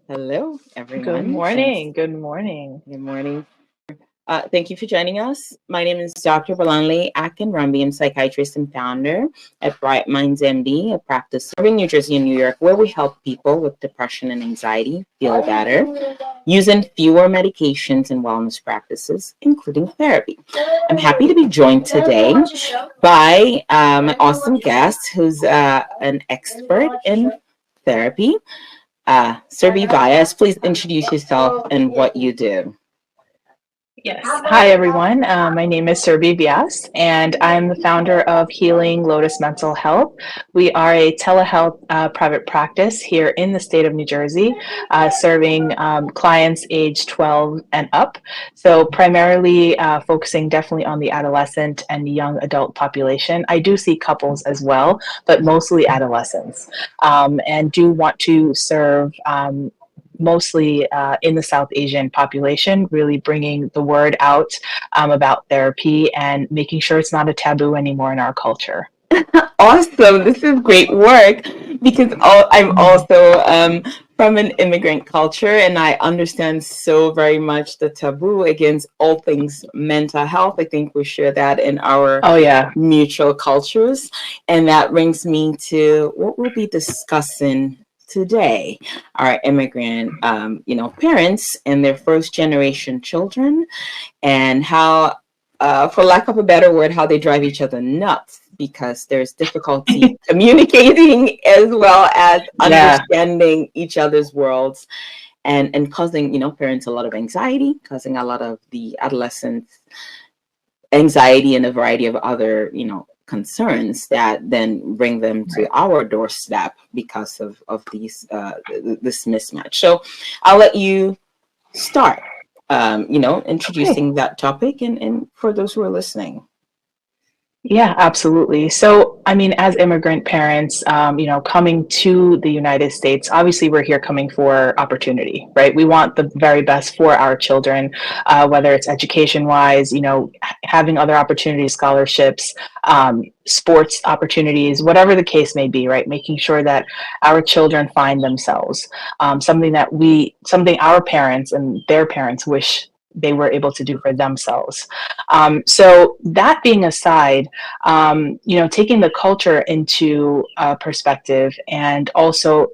Hello, Good everyone. Thanks. morning. Good morning. Good morning. Thank you for joining us. My name is Dr. Balanli Akin-Rumby. I'm psychiatrist and founder at Bright Minds MD, a practice serving New Jersey and New York, where we help people with depression and anxiety feel better using fewer medications and wellness practices, including therapy. I'm happy to be joined today by an awesome guest who's an expert in therapy. Surbi Bias, please introduce yourself and what you do. Yes. Hi, everyone. My name is Surbi Vyas, and I'm the founder of Healing Lotus Mental Health. We are a telehealth private practice here in the state of New Jersey, serving clients age 12 and up. So, primarily focusing definitely on the adolescent and young adult population. I do see couples as well, but mostly adolescents, and do want to serve. Mostly in the South Asian population, really bringing the word out about therapy and making sure it's not a taboo anymore in our culture. Awesome. This is great work because I'm Mhm. also from an immigrant culture and I understand so very much the taboo against all things mental health. I think we share that in our Oh, yeah. mutual cultures. And that brings me to what we'll be discussing today, our immigrant parents and their first generation children, and how, for lack of a better word, how they drive each other nuts because there's difficulty communicating as well as Yeah. understanding each other's worlds, and causing parents a lot of anxiety, causing a lot of the adolescents anxiety and a variety of other concerns that then bring them to Right. our doorstep because of these this mismatch. So I'll let you start, Okay. introducing that topic, and for those who are listening. Yeah, absolutely. So, I mean, as immigrant parents, coming to the United States, obviously we're here coming for opportunity, right? We want the very best for our children, whether it's education wise, having other opportunities, scholarships, sports opportunities, whatever the case may be, right? Making sure that our children find themselves, something our parents and their parents wish they were able to do for themselves. So that being aside, taking the culture into perspective and also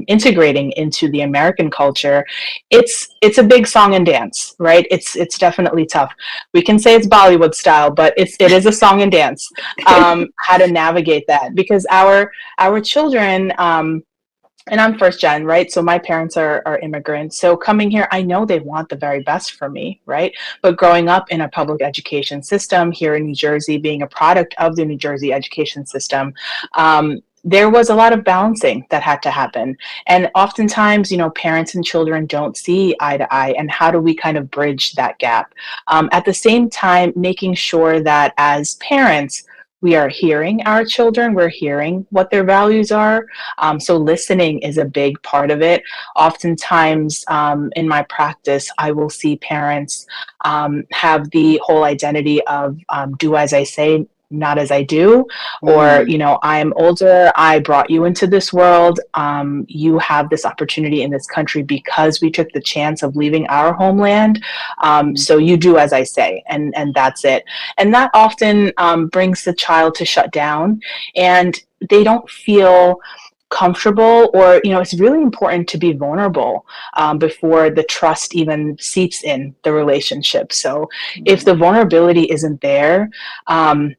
integrating into the American culture, it's a big song and dance, right? It's definitely tough. We can say it's Bollywood style, but it is a song and dance. How to navigate that because our children. And I'm first gen, right? So my parents are immigrants. So coming here, I know they want the very best for me, right? But growing up in a public education system here in New Jersey, being a product of the New Jersey education system, there was a lot of balancing that had to happen. And oftentimes, parents and children don't see eye to eye. And how do we kind of bridge that gap? At the same time, making sure that as parents, we are hearing our children, we're hearing what their values are, so listening is a big part of it. Oftentimes in my practice, I will see parents have the whole identity of do as I say, not as I do, or Mm, I'm older, I brought you into this world, you have this opportunity in this country because we took the chance of leaving our homeland, mm, so you do as I say, and that's it. And that often brings the child to shut down, and they don't feel comfortable, or it's really important to be vulnerable before the trust even seeps in the relationship. So if the vulnerability isn't there, um,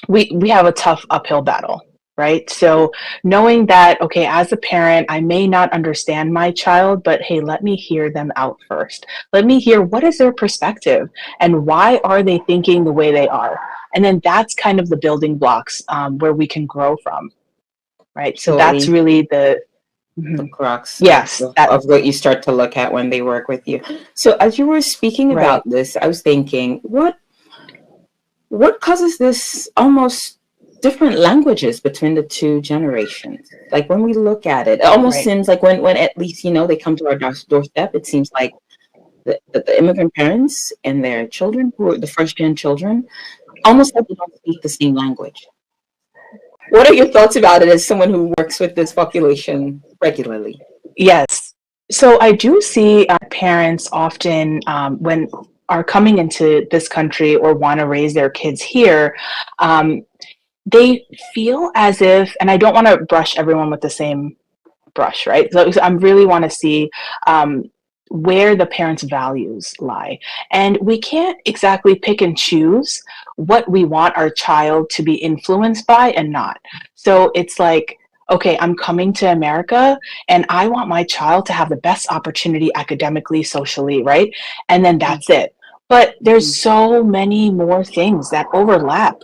we have a tough uphill battle, right? So knowing that, okay, as a parent, I may not understand my child, but hey, let me hear them out first. Let me hear what is their perspective and why are they thinking the way they are. And then that's kind of the building blocks where we can grow from, right? So that's totally really the the mhm. crux of, Yes, of, that of what you start to look at when they work with you. So as you were speaking about right, this, I was thinking, what causes this almost different languages between the two generations? Like when we look at it, it almost right. seems like when at least they come to our doorstep, it seems like the immigrant parents and their children, who are the first gen children, almost like they don't speak the same language. What are your thoughts about it as someone who works with this population regularly? Yes. So I do see parents often when are coming into this country or want to raise their kids here, um, they feel as if, and I don't want to brush everyone with the same brush, right? So I really want to see um, where the parents' values lie. And we can't exactly pick and choose what we want our child to be influenced by and not. So it's like, okay, I'm coming to America and I want my child to have the best opportunity academically, socially, right? And then that's it. But there's Mhm. so many more things that overlap.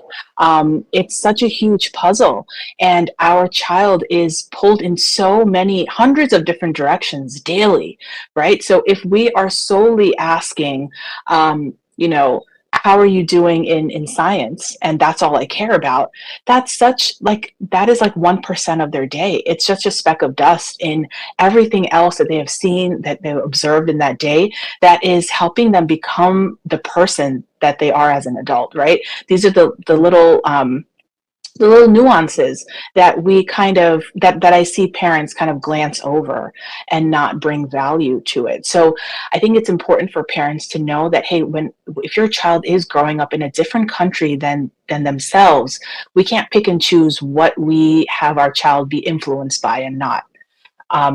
It's such a huge puzzle, and our child is pulled in so many hundreds of different directions daily, right? So if we are solely asking, how are you doing in science, and that's all I care about, that's such like that is like 1% of their day. It's just a speck of dust in everything else that they have seen, that they've observed in that day, that is helping them become the person that they are as an adult, right? These are the little nuances that we kind of that I see parents kind of glance over and not bring value to it. So I think it's important for parents to know that, hey, when if your child is growing up in a different country than themselves, we can't pick and choose what we have our child be influenced by and not.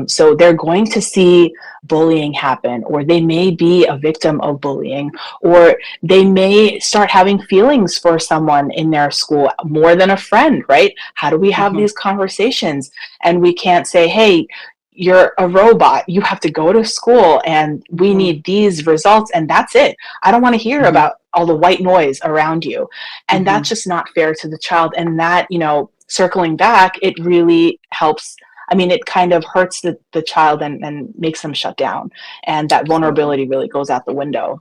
So they're going to see bullying happen, or they may be a victim of bullying, or they may start having feelings for someone in their school more than a friend, right? How do we have Mhm. these conversations? And we can't say, hey, you're a robot. You have to go to school and we Mhm. need these results, and that's it. I don't want to hear Mhm. about all the white noise around you. And that's Mhm. just not fair to the child. And that, circling back, it really helps. I mean, it kind of hurts the child and makes them shut down. And that Absolutely. vulnerability really goes out the window.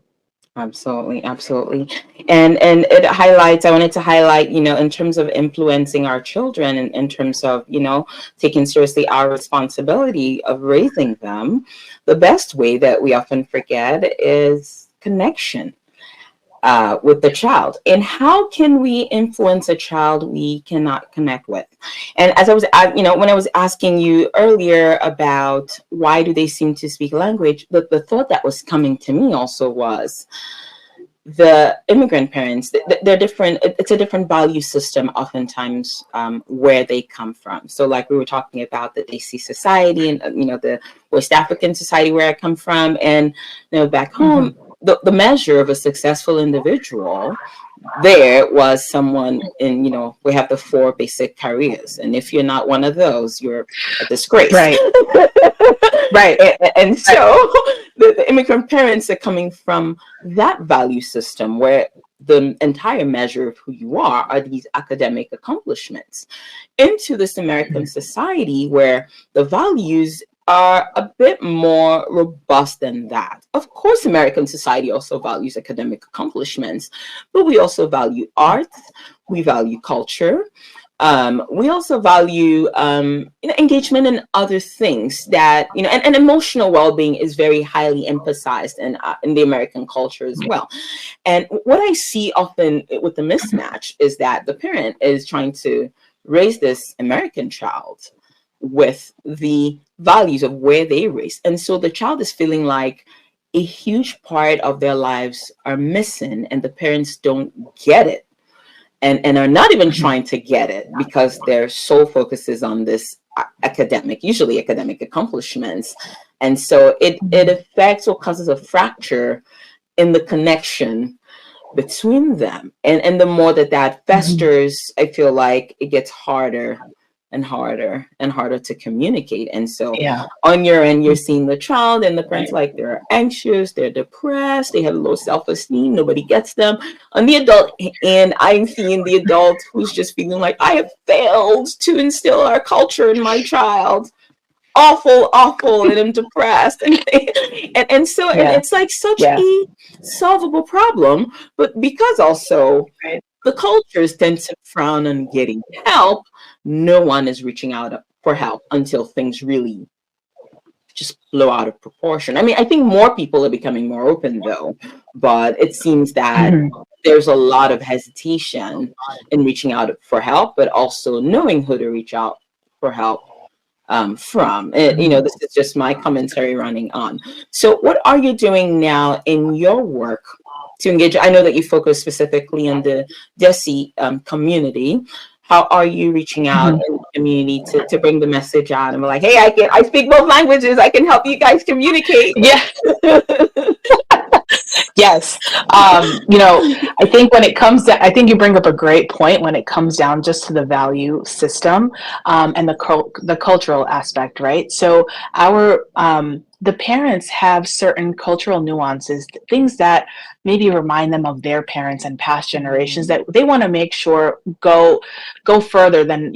Absolutely, absolutely. And it highlights, I wanted to highlight, in terms of influencing our children and in terms of, taking seriously our responsibility of raising them, the best way that we often forget is connection with the child. And how can we influence a child we cannot connect with? And as when I was asking you earlier about why do they seem to speak language, the thought that was coming to me also was the immigrant parents. They're different. It's a different value system oftentimes, where they come from. So like we were talking about the DC society and the West African society where I come from, and back Mm-hmm. home, the measure of a successful individual there was someone in, we have the four basic careers, and if you're not one of those, you're a disgrace. Right, right, And right. so the immigrant parents are coming from that value system where the entire measure of who you are these academic accomplishments, into this American society where the values are a bit more robust than that. Of course, American society also values academic accomplishments, but we also value arts, we value culture, we also value engagement in other things that and emotional well-being is very highly emphasized in the American culture as well. And what I see often with the mismatch is that the parent is trying to raise this American child with the values of where they raised, and so the child is feeling like a huge part of their lives are missing, and the parents don't get it, and are not even Mhm. trying to get it because their sole focus is on this usually academic accomplishments. And so it Mhm. affects or causes a fracture in the connection between them. And the more that Mhm. festers, I feel like it gets harder and harder and harder to communicate. And so Yeah. on your end, you're seeing the child and the parents like they're anxious, they're depressed, they have low self-esteem, nobody gets them. On the adult end, I'm seeing the adult who's just feeling like I have failed to instill our culture in my child. Awful, awful, and I'm depressed, and Yeah. it's like such Yeah. a solvable problem, but because also Right. the cultures tend to frown on getting help, no one is reaching out for help until things really just blow out of proportion. I mean, I think more people are becoming more open though, but it seems that Mhm. there's a lot of hesitation in reaching out for help, but also knowing who to reach out for help from. This is just my commentary running on. So, what are you doing now in your work to engage? I know that you focus specifically on the DESI community. How are you reaching out Mhm. in the community to bring the message out and be like, hey, I speak both languages. I can help you guys communicate. Yeah. Yes. I think when it comes to, I think you bring up a great point when it comes down just to the value system, and the cultural aspect, right? So the parents have certain cultural nuances, things that maybe remind them of their parents and past generations that they want to make sure go further than,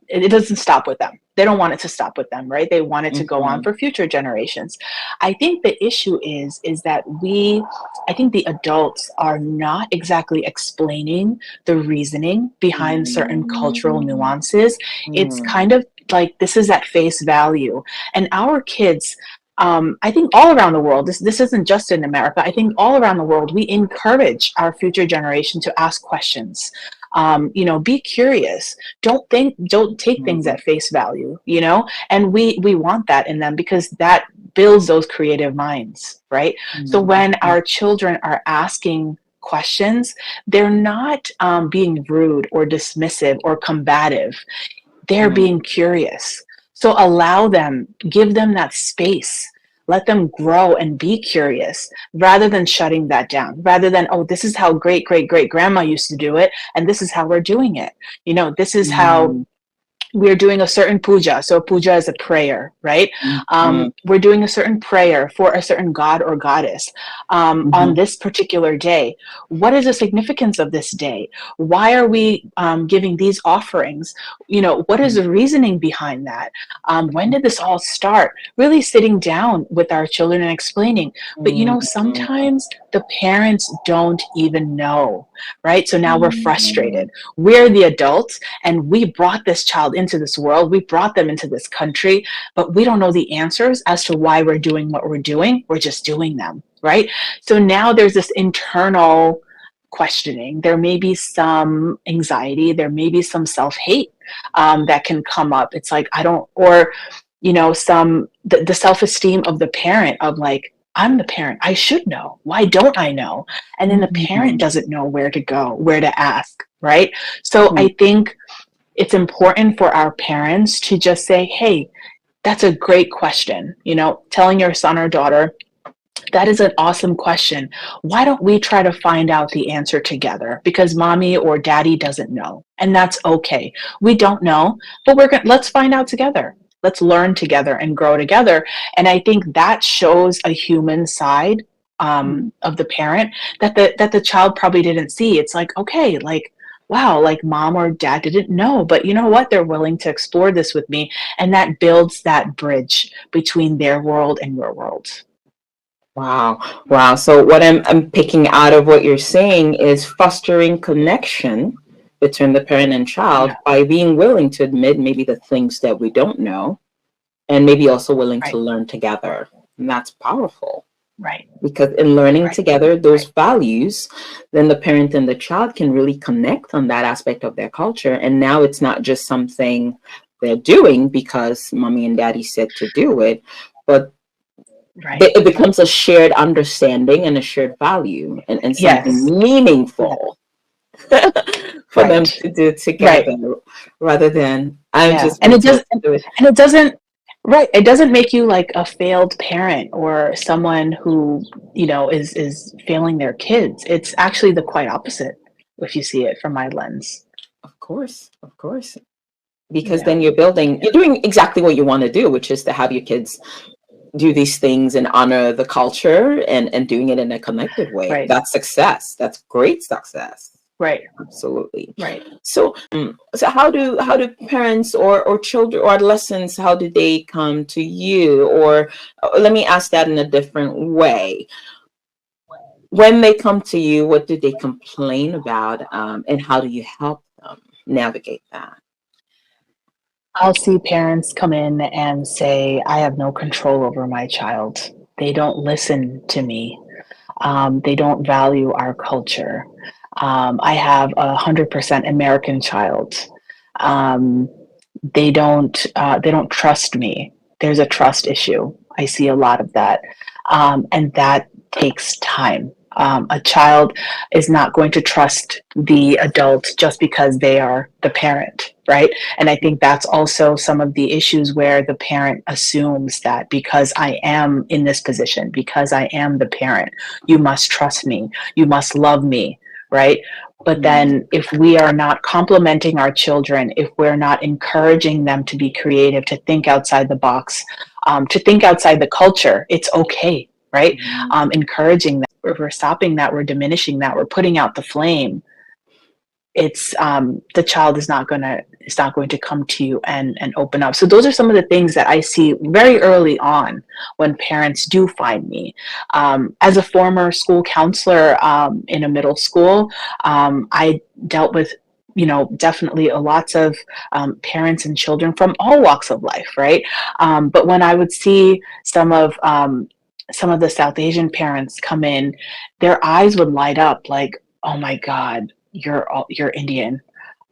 it doesn't stop with them. They don't want it to stop with them, right? They want it to go on Mhm. for future generations. I think the issue is that I think the adults are not exactly explaining the reasoning behind certain cultural nuances. It's Mhm. kind of like this is at face value. And our kids, I think all around the world, this isn't just in America, I think all around the world, we encourage our future generation to ask questions. Be curious. Don't take things Mhm. at face value, and we want that in them because that builds those creative minds, right? So Mhm. when our children are asking questions, they're not being rude or dismissive or combative. They're Mhm. being curious. So allow them, give them that space. Let them grow and be curious rather than shutting that down, rather than, oh, this is how great great great grandma used to do it. And this is how we're doing it. This is how Mhm. we're doing a certain puja. So puja is a prayer, right? Mhm. We're doing a certain prayer for a certain god or goddess on Mhm. this particular day. What is the significance of this day? Why are we giving these offerings? What is the reasoning behind that? When did this all start? Really sitting down with our children and explaining. But sometimes the parents don't even know, right? So now we're frustrated. We're the adults and we brought this child into this world. We brought them into this country, but we don't know the answers as to why we're doing what we're doing. We're just doing them, right? So now there's this internal questioning. There may be some anxiety. There may be some self-hate that can come up. It's like, I don't, or, the self-esteem of the parent of like, I'm the parent. I should know. Why don't I know? And then the parent Mhm. doesn't know where to go, where to ask, right? So Mhm. I think it's important for our parents to just say, hey, that's a great question. Telling your son or daughter, that is an awesome question. Why don't we try to find out the answer together? Because mommy or daddy doesn't know. And that's okay. We don't know, but let's find out together. Let's learn together and grow together. And I think that shows a human side of the parent that the child probably didn't see. It's like, okay, like, wow, like mom or dad didn't know, but you know what? They're willing to explore this with me. And that builds that bridge between their world and your world. Wow. Wow. So what I'm picking out of what you're saying is fostering connection between the parent and child Yeah, by being willing to admit maybe the things that we don't know and maybe also willing to right, learn together. And that's powerful right, because in learning right, together those right. values, then the parent and the child can really connect on that aspect of their culture. And now it's not just something they're doing because mommy and daddy said to do it, but Right. it becomes a shared understanding and a shared value and Yes. something Yeah. meaningful for them Right. to do Right. together rather than I'm Yeah. just being told to do it. And it doesn't, right. It doesn't make you like a failed parent or someone who, is failing their kids. It's actually the quite opposite if you see it from my lens. Of course. Because Yeah. then you're doing exactly what you want to do, which is to have your kids do these things and honor the culture and doing it in a connected way. Right. That's success. That's great success. Right. Absolutely. Right. So how do parents or children or adolescents, how do they come to you? Or let me ask that in a different way. When they come to you, what do they complain about, and how do you help them navigate that? I'll see parents come in and say, I have no control over my child. They don't listen to me. They don't value our culture. I have 100% American child. Um, They don't trust me. There's a trust issue. I see a lot of that, and that takes time. A child is not going to trust the adult just because they are the parent, right? And I think that's also some of the issues where the parent assumes that because I am in this position, because I am the parent, you must trust me, you must love me, right? But then if we are not complimenting our children, if we're not encouraging them to be creative, to think outside the box, to think outside the culture, it's okay, right? Encouraging that, if we're stopping that, we're diminishing that, we're putting out the flame, it's the child is not going to come to you and open up. So those are some of the things that I see very early on when parents do find me. As a former school counselor in a middle school, I dealt with definitely lots of parents and children from all walks of life, right? But when I would see some of the South Asian parents come in, their eyes would light up like, oh my God, you're Indian.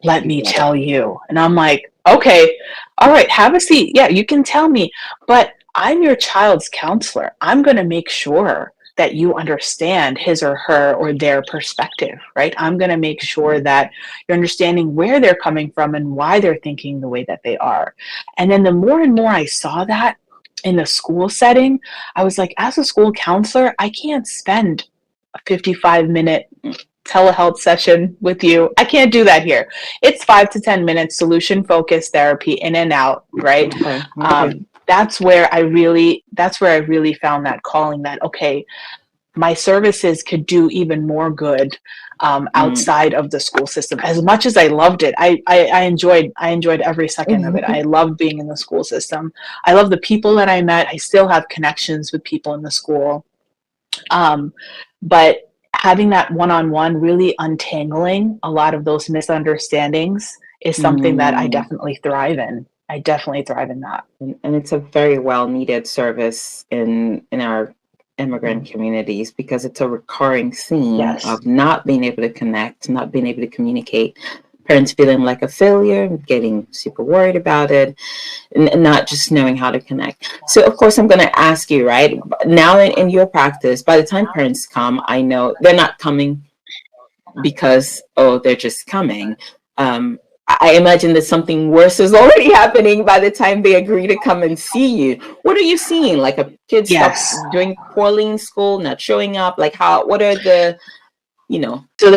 Let me tell you. And I'm like, okay, all right, have a seat. Yeah, you can tell me, but I'm your child's counselor. I'm going to make sure that you understand his or her or their perspective, right? I'm going to make sure that you're understanding where they're coming from and why they're thinking the way that they are. And then the more and more I saw that in the school setting, I was like, as a school counselor, I can't spend a 55-minute telehealth session with you. I can't do that here. It's 5 to 10 minutes, solution focused therapy, in and out, right? Okay. That's where I really found that calling, that okay, my services could do even more good outside of the school system. As much as I loved it, I enjoyed every second of it. I loved being in the school system. I love the people that I met. I still have connections with people in the school. But having that one-on-one, really untangling a lot of those misunderstandings is something that I definitely thrive in. I definitely thrive in that. And it's a very well needed service in our immigrant communities, because it's a recurring theme of not being able to connect, not being able to communicate, parents feeling like a failure, getting super worried about it, and not just knowing how to connect. So of course I'm going to ask you, right now in your practice, by the time parents come, I know they're not coming because they're just coming. I imagine that something worse is already happening by the time they agree to come and see you. What are you seeing? Like a kid stops doing poorly in school, not showing up? Like what are the, So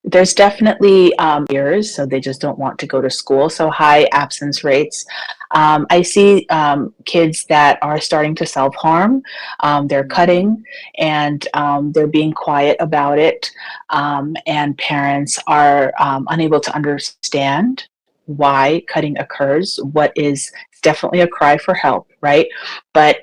there's definitely years, so they just don't want to go to school. So high absence rates. I see kids that are starting to self-harm. They're cutting, and they're being quiet about it. And parents are unable to understand why cutting occurs. What is definitely a cry for help, right? But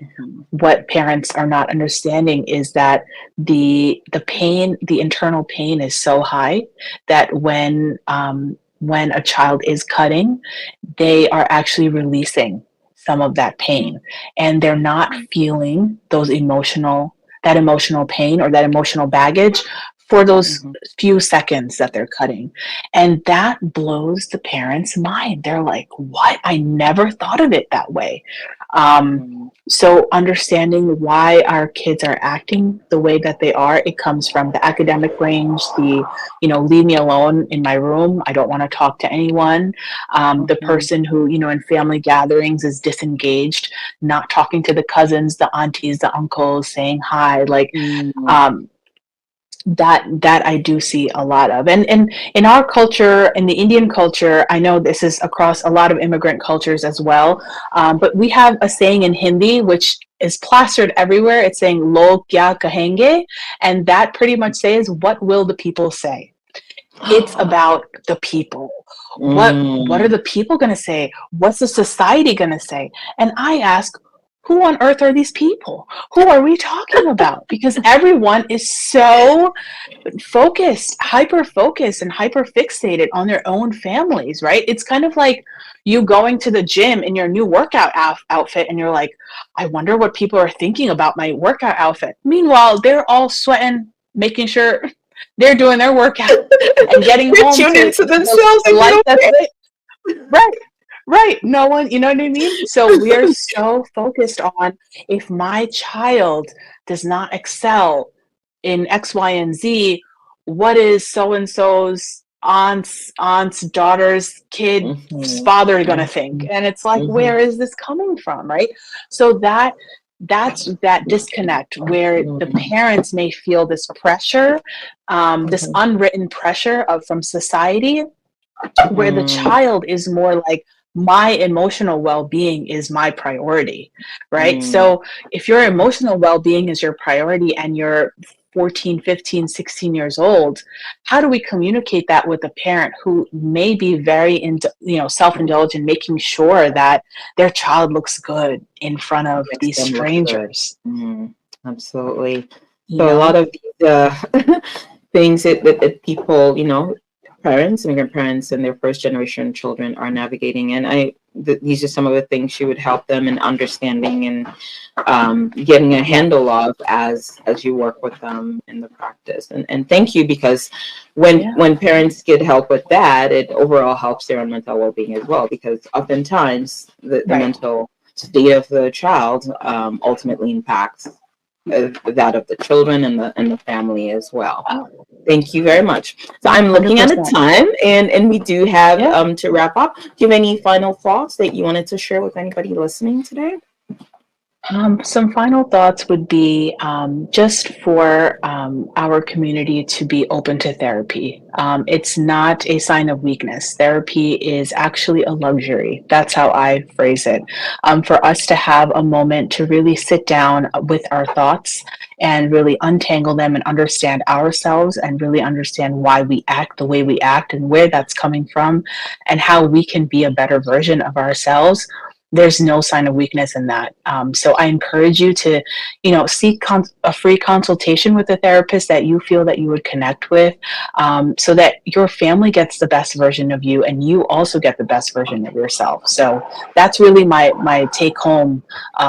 what parents are not understanding is that the pain, the internal pain, is so high that when a child is cutting, they are actually releasing some of that pain, and they're not feeling that emotional pain or that emotional baggage for those few seconds that they're cutting. And that blows the parents' mind. They're like, what? I never thought of it that way. So understanding why our kids are acting the way that they are, it comes from the academic range, leave me alone in my room, I don't want to talk to anyone. The person who, in family gatherings is disengaged, not talking to the cousins, the aunties, the uncles, saying hi, that I do see a lot of. And in our culture, in the Indian culture, I know this is across a lot of immigrant cultures as well, but we have a saying in Hindi which is plastered everywhere. It's saying log kya kahenge, and that pretty much says, what will the people say? It's about the people. What are the people going to say? What's the society going to say? And I ask, who on earth are these people? Who are we talking about? Because everyone is so focused, hyper-focused and hyper-fixated on their own families, right? It's kind of like you going to the gym in your new workout outfit, and you're like, I wonder what people are thinking about my workout outfit. Meanwhile, they're all sweating, making sure they're doing their workout and getting home tuned into themselves. Right. Right. No one, you know what I mean? So we are so focused on if my child does not excel in X, Y, and Z, what is so and so's aunt's daughter's kid's Mm-hmm. father gonna think? Mm-hmm. And it's like, Mm-hmm. where is this coming from, right? So that's that disconnect where the parents may feel this pressure, this Mm-hmm. unwritten pressure of from society, where the Mm-hmm. child is more like, my emotional well-being is my priority, right? Mm-hmm. So if your emotional well-being is your priority and you're 14, 15, 16 years old, how do we communicate that with a parent who may be very self-indulgent, making sure that their child looks good in front of Makes these them look good. strangers, Absolutely. you So a lot know? of these things that people, parents, immigrant parents, and their first generation children are navigating, and these are some of the things she would help them in understanding and getting a Yeah, handle of as you work with them in the practice. And thank you, because when yeah, when parents get help with that, it overall helps their own mental well-being as well, because oftentimes the right. mental state of the child ultimately impacts that of the children and the family as well. Oh, Thank you very much. So I'm looking at the 100%. time, and we do have Yeah. to wrap up. Do you have any final thoughts that you wanted to share with anybody listening today? Some final thoughts would be just for our community to be open to therapy. It's not a sign of weakness. Therapy is actually a luxury. That's how I phrase it. For us to have a moment to really sit down with our thoughts and really untangle them and understand ourselves and really understand why we act the way we act and where that's coming from and how we can be a better version of ourselves. There's no sign of weakness in that. So I encourage you to, seek a free consultation with a therapist that you feel that you would connect with, so that your family gets the best version of you and you also get the best version of yourself. So that's really my take home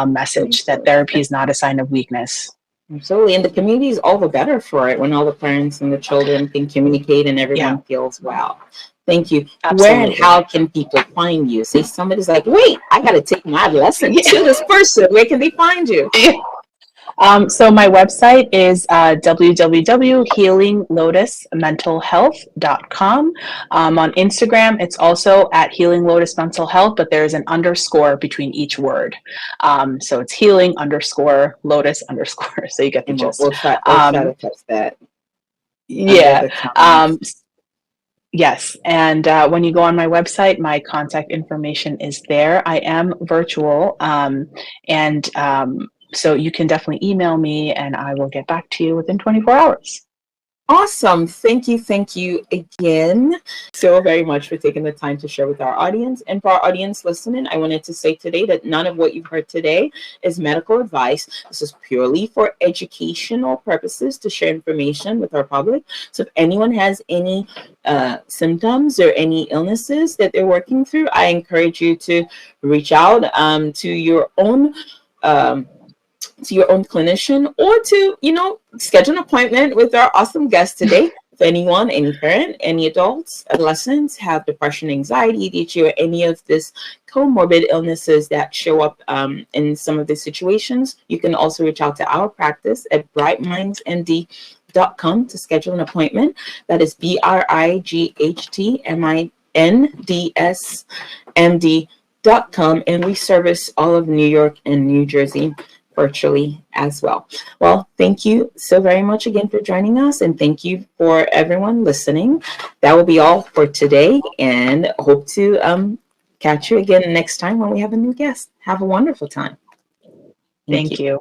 message, that therapy is not a sign of weakness. Absolutely. And the community is all the better for it when all the parents and the children can communicate and Yeah, everyone feels well. Thank you. Where and absolutely. how can people find you? Say somebody's like, wait, I got to take my lesson Yeah. to this person. Where can they find you? So my website is www.healinglotusmentalhealth.com. On Instagram, it's also at Healing Lotus Mental Health, but there's an underscore between each word. So it's healing underscore lotus underscore. So you get the And gist. we'll try to test that under Yeah. the comments. Yes. And when you go on my website, my contact information is there. I am virtual. So you can definitely email me and I will get back to you within 24 hours. Awesome. Thank you again so very much for taking the time to share with our audience. And for our audience listening, I wanted to say today that none of what you've heard today is medical advice. This is purely for educational purposes to share information with our public. So if anyone has any symptoms or any illnesses that they're working through, I encourage you to reach out to your own clinician, or to schedule an appointment with our awesome guest today. If anyone, any parent, any adults, adolescents have depression, anxiety, ADHD, or any of this comorbid illnesses that show up in some of these situations, you can also reach out to our practice at brightmindsmd.com to schedule an appointment. That is brightmindsmd.com, and we service all of New York and New Jersey virtually as well. Well, thank you so very much again for joining us, and thank you for everyone listening. That will be all for today, and hope to catch you again next time when we have a new guest. Have a wonderful time. Thank Thank you. you.